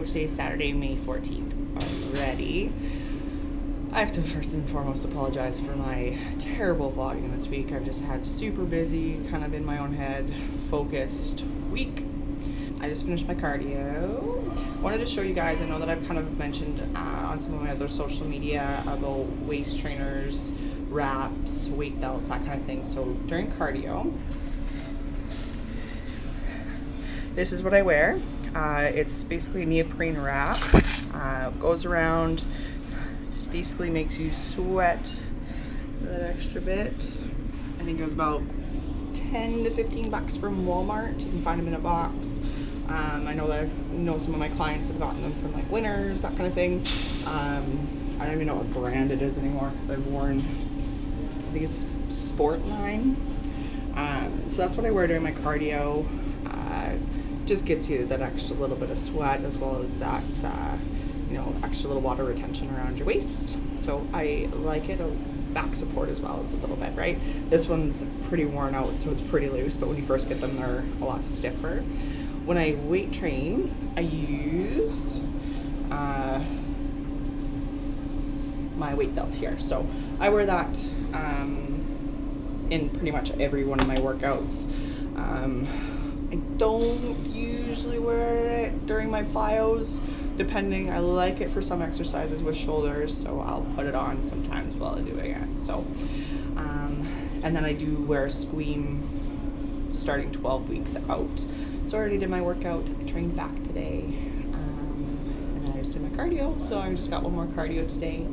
today is Saturday, May 14th already. I have to first and foremost apologize for my terrible vlogging this week. I've just had super busy, kind of in my own head, focused week. I just finished my cardio. Wanted to show you guys, I know that I've kind of mentioned on some of my other social media about waist trainers, wraps, weight belts, that kind of thing. So during cardio, this is what I wear. It's basically a neoprene wrap. Goes around, just basically makes you sweat that extra bit. I think it was about 10 to 15 bucks from Walmart. You can find them in a box. I know that some of my clients have gotten them from like Winners, that kind of thing. I don't even know what brand it is anymore because I've worn, I think it's Sportline. So that's what I wear during my cardio. Just gets you that extra little bit of sweat, as well as that extra little water retention around your waist. So I like it. Back support as well as a little bit, right? This one's pretty worn out, so it's pretty loose, but when you first get them, they're a lot stiffer. When I weight train, I use my weight belt here. So I wear that in pretty much every one of my workouts. I don't usually wear it during my plyos, depending. I like it for some exercises with shoulders, so I'll put it on sometimes while I'm doing it. So, and then I do wear a Squeam starting 12 weeks out. So I already did my workout. I trained back today, and then I just did my cardio. So I just got one more cardio today.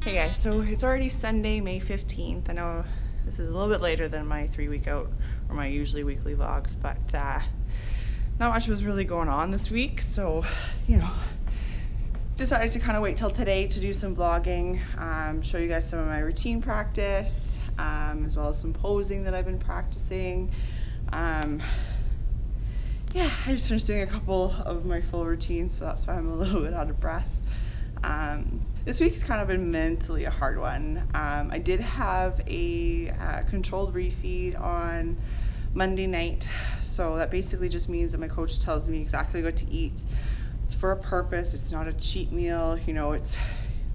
Hey guys, so it's already Sunday, May 15th. I know this is a little bit later than my 3-week out or my usually weekly vlogs, but not much was really going on this week, so decided to kind of wait till today to do some vlogging, show you guys some of my routine practice, as well as some posing that I've been practicing. Yeah, I just finished doing a couple of my full routines, so that's why I'm a little bit out of breath. This week's kind of been mentally a hard one. I did have a controlled refeed on Monday night, so that basically just means that my coach tells me exactly what to eat. It's for a purpose, it's not a cheat meal.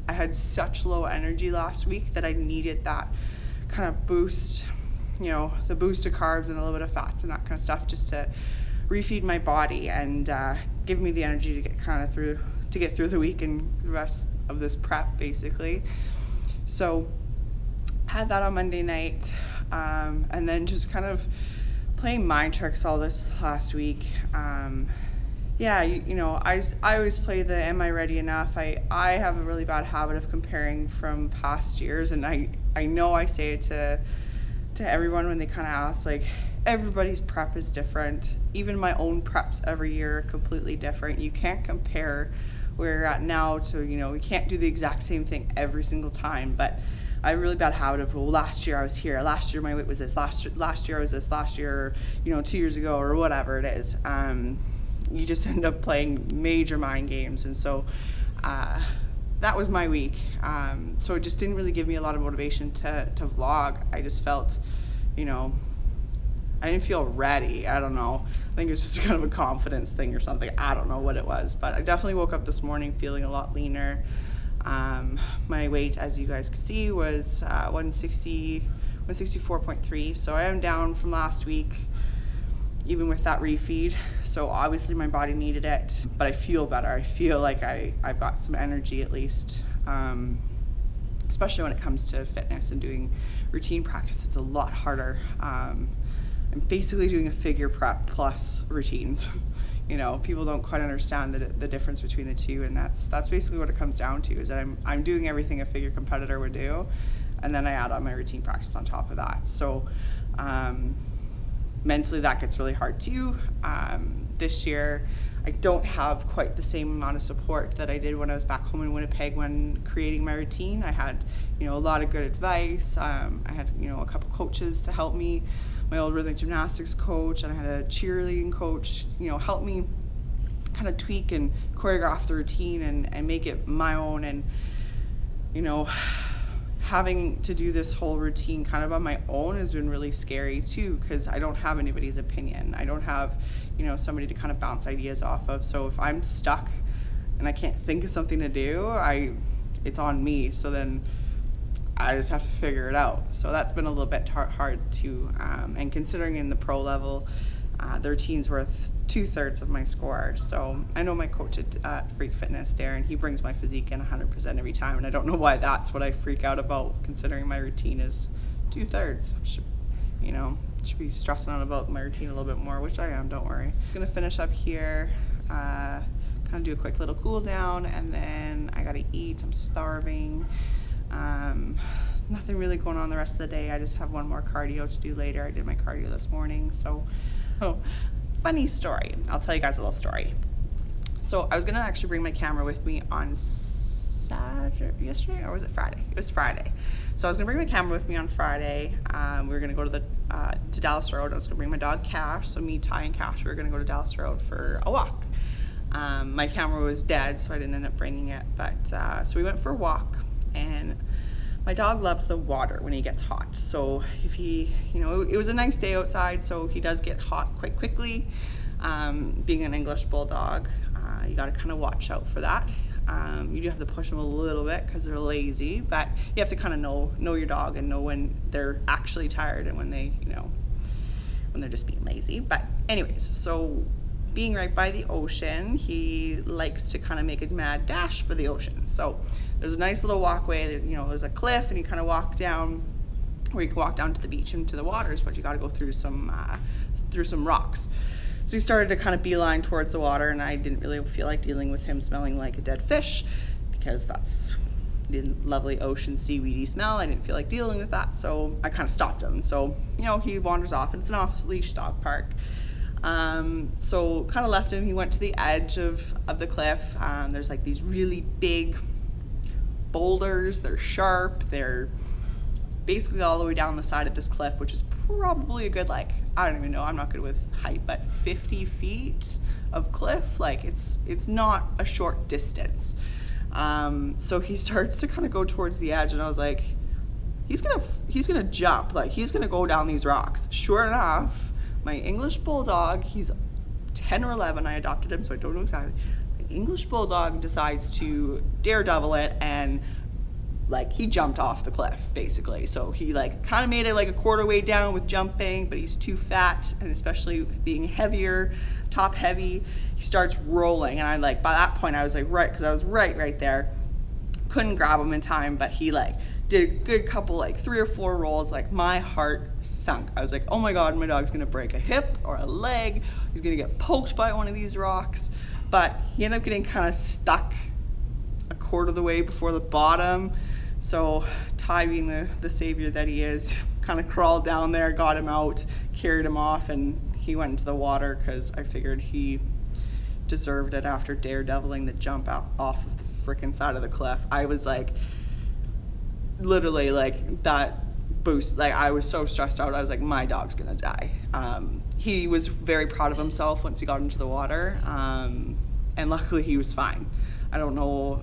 I had such low energy last week that I needed that kind of boost, the boost of carbs and a little bit of fats and that kind of stuff, just to refeed my body and give me the energy to get through the week and the rest of this prep, basically. So had that on Monday night, and then just kind of playing mind tricks all this last week. Yeah, I always play the am I ready enough. I have a really bad habit of comparing from past years, and I know I say it to everyone when they kind of ask, like, everybody's prep is different. Even my own preps every year are completely different. You can't compare where you're at now to, we can't do the exact same thing every single time. But I have a really bad habit of, well, last year I was here, last year my weight was this, last year I was this, last year, 2 years ago, or whatever it is. You just end up playing major mind games. And so that was my week. So it just didn't really give me a lot of motivation to vlog. I just felt, I didn't feel ready. I don't know. I think it's just kind of a confidence thing or something. I don't know what it was, but I definitely woke up this morning feeling a lot leaner. My weight, as you guys could see, was 164.3. So I am down from last week, even with that refeed. So obviously my body needed it, but I feel better. I feel like I've got some energy at least, especially when it comes to fitness and doing routine practice. It's a lot harder. I'm basically doing a figure prep plus routines. People don't quite understand the difference between the two, and that's basically what it comes down to, is that I'm doing everything a figure competitor would do, and then I add on my routine practice on top of that. So mentally that gets really hard too. This year I don't have quite the same amount of support that I did when I was back home in Winnipeg when creating my routine. I had a lot of good advice. I had a couple coaches to help me. My old rhythmic gymnastics coach, and I had a cheerleading coach, help me kind of tweak and choreograph the routine and make it my own. And having to do this whole routine kind of on my own has been really scary too, because I don't have anybody's opinion. I don't have somebody to kind of bounce ideas off of. So if I'm stuck and I can't think of something to do, it's on me. So then I just have to figure it out. So that's been a little bit hard too. And considering in the pro level, the routine's worth 2/3 of my score. So I know my coach at Freak Fitness there, and he brings my physique in 100% every time. And I don't know why that's what I freak out about, considering my routine is 2/3. Should be stressing out about my routine a little bit more, which I am, don't worry. I'm gonna finish up here, kind of do a quick little cool down, and then I gotta eat. I'm starving. Nothing really going on the rest of the day. I just have one more cardio to do later. I did my cardio this morning. So, funny story. I'll tell you guys a little story. So I was gonna actually bring my camera with me on yesterday, or was it Friday? It was Friday. So I was gonna bring my camera with me on Friday. We were gonna go to Dallas Road. I was gonna bring my dog Cash. So me, Ty, and Cash, we were gonna go to Dallas Road for a walk. My camera was dead, so I didn't end up bringing it. But so we went for a walk, and my dog loves the water when he gets hot. So if he, it was a nice day outside, so he does get hot quite quickly. Being an English Bulldog, you gotta kind of watch out for that. You do have to push them a little bit because they're lazy, but you have to kind of know your dog and know when they're actually tired and when they, when they're just being lazy. But anyways, so being right by the ocean, he likes to kind of make a mad dash for the ocean. So there's a nice little walkway that, there's a cliff, and you kind of walk down, or you can walk down to the beach into the waters, but you got to go through some rocks. So he started to kind of beeline towards the water, and I didn't really feel like dealing with him smelling like a dead fish, because that's the lovely ocean seaweedy smell. I didn't feel like dealing with that, so I kind of stopped him. So, you know, he wanders off, and it's an off-leash dog park. So kind of left him. He went to the edge of the cliff. There's like these really big boulders. They're sharp. They're basically all the way down the side of this cliff, which is probably a good, like, I don't even know, I'm not good with height, but 50 feet of cliff. Like, it's not a short distance. So he starts to kind of go towards the edge, and I was like, he's gonna jump, like he's gonna go down these rocks. Sure enough, my English Bulldog, he's 10 or 11, I adopted him, so I don't know exactly. My English Bulldog decides to Daredevil it, and like he jumped off the cliff basically. So he like kind of made it like a quarter way down with jumping, but he's too fat, and especially being heavier, top heavy, he starts rolling. And I like, by that point I was like, right, because I was right there, couldn't grab him in time, but he like did a good couple, like 3 or 4 rolls. Like my heart sunk. I was like, oh my god, my dog's gonna break a hip or a leg, he's gonna get poked by one of these rocks. But he ended up getting kind of stuck a quarter of the way before the bottom. So Ty, being the savior that he is, kind of crawled down there, got him out, carried him off, and he went into the water because I figured he deserved it after daredeviling the jump out off of the freaking side of the cliff. I was like, literally like that boost, like I was so stressed out. I was like, my dog's gonna die. He was very proud of himself once he got into the water, and luckily he was fine. I don't know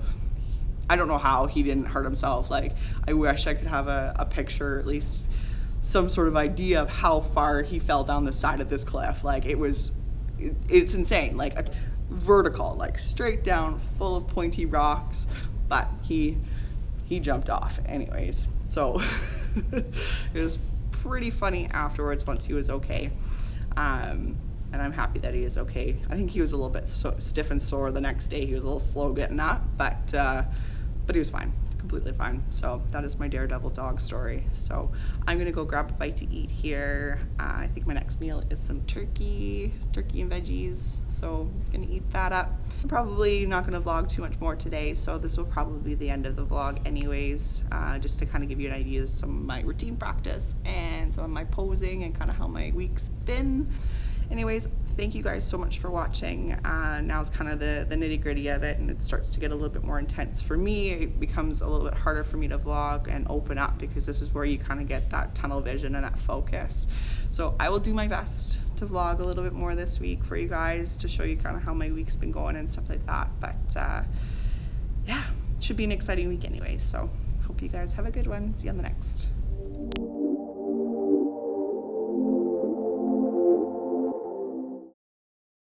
how he didn't hurt himself. Like, I wish I could have a picture, at least some sort of idea of how far he fell down the side of this cliff. Like, it's insane, like a vertical, like straight down, full of pointy rocks, but he jumped off anyways. So it was pretty funny afterwards once he was okay. And I'm happy that he is okay. I think he was a little bit stiff and sore the next day. He was a little slow getting up, but he was fine, completely fine. So that is my Daredevil dog story. So I'm gonna go grab a bite to eat here. I think my next meal is some turkey and veggies. So I'm gonna eat that up. I'm probably not gonna vlog too much more today, so this will probably be the end of the vlog anyways, just to kind of give you an idea of some of my routine practice and some of my posing and kind of how my week's been. Anyways, thank you guys so much for watching. Now it's kind of the nitty-gritty of it, and it starts to get a little bit more intense for me. It becomes a little bit harder for me to vlog and open up, because this is where you kind of get that tunnel vision and that focus. So I will do my best to vlog a little bit more this week for you guys, to show you kind of how my week's been going and stuff like that. But yeah, it should be an exciting week anyways. So hope you guys have a good one. See you on the next.